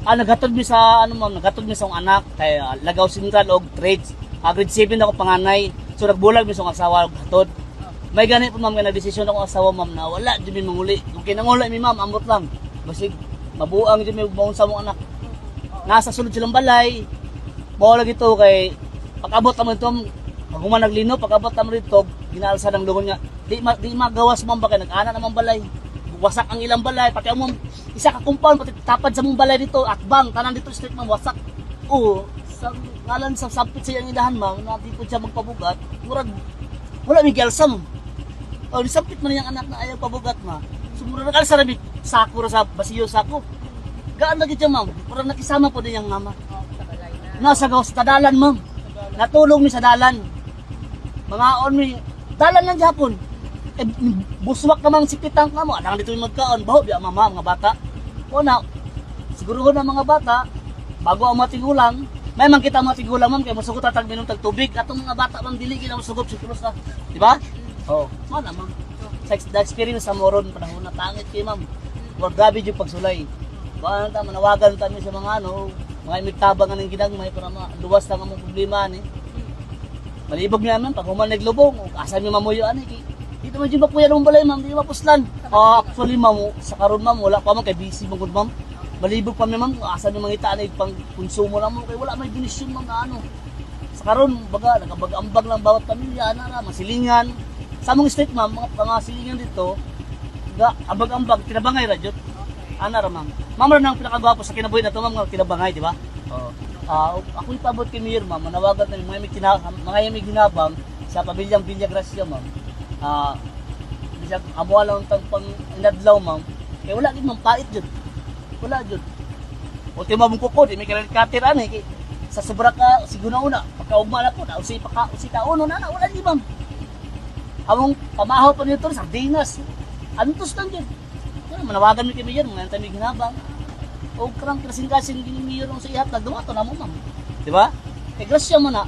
Naghatod mi sa ano ma'am, naghatod mi sa akong anak kay Lagaw Central og trades. Grade 7 ako panganay. So nagbulag mi sa akong asawa og hatod. May gani po ma'am nga nagdesisyon ako asawa ma'am na wala jud mi manguli. Kung kinanguli mi ma'am amot lang. Basig mabuang jud mi maun sa akong anak. Nasa sulod silang balay. Mao lagi to kay pag-abot naman ito, pag human naglino, pag-abot naman ito, ginaalsa ng lugon niya. Di magawas ma'am baka nag-ana naman balay. Wasak ang ilang balay, pati ang mong isa ka compound, pati tapad sa mong balay dito, atbang, tanan dito street ma'am, wasak. Oo, sa ngalan sa sampit sa iyang ilahan ma'am, na di po siya magpabugat, murag, wala may gyalsam. O, sampit man niyang anak na ayaw pabugat ma. So, murag nakalsa na sako sa basiyo sako. Gaan lagi siya ma'am, murag nakisama po din yung mama. Nasa gawas sa dalan ma'am. Natulog mi sa dalan. Mga on mi, dalan lang Japon. Buswak namang sikitang ka mo. Adang dito yung magkaon. Baho, biya mama, mga bata. Una, siguro na mga bata, bago ang matigulang, may man kita matigulang ma'am, kaya masugot atang minum tag tubig. Atong mga bata ma'am, dili gina masugop si Cruz na. Di ba? Oo. Mana ma'am. Sa experience sa moron, panahon na tangit kayo ma'am. Huwag gabi yung pagsulay. Baka na manawagan tayo sa mga mga imitabang ng ginagmay para luwas lang ang problema ni. Malibog naman pag human naglubong, asa mi mamuyo ani kay dito man jud mapuya ng balay ma'am, di mapuslan. Actually ma'am, sa karon ma'am wala pa man kay busy man gud ma'am. Malibog pa mi ma'am, asa mi mangita ani pang konsumo lang mo kay wala may binisyon ma'am na Sa karon baga nagabag-ambag lang bawat pamilya ana masilingan. Sa among state ma'am, mga silingan dito, ambag-ambag tinabangay ra jud. Ana ra ma'am. Ma'am ra nang pinakagwapo sa kinabuhi na to ma'am nga kinabangay, di ba? Oo. Ako ipabot kay Mayor ma'am, manawagan na mga may ginabang sa pamilyang Villa Gracia ma'am. Bisag amuha lang tang pang inadlaw ma'am. Kay wala gid ma'am pait jud. Wala jud. Ultimo mong kuko, di may katir ani kay sa sobra ka siguna-una pagkaugma na po na usi ka uno na wala di ma'am. Among pamahaw pa nito sa sardinas. Antos lang jud. Manawagan mi kay Mayor mga antay may ginabang. O karang kasing-kasing gini Mayor sa ihat nagduwa to na mo ma'am. Di ba? Kay grasya mo na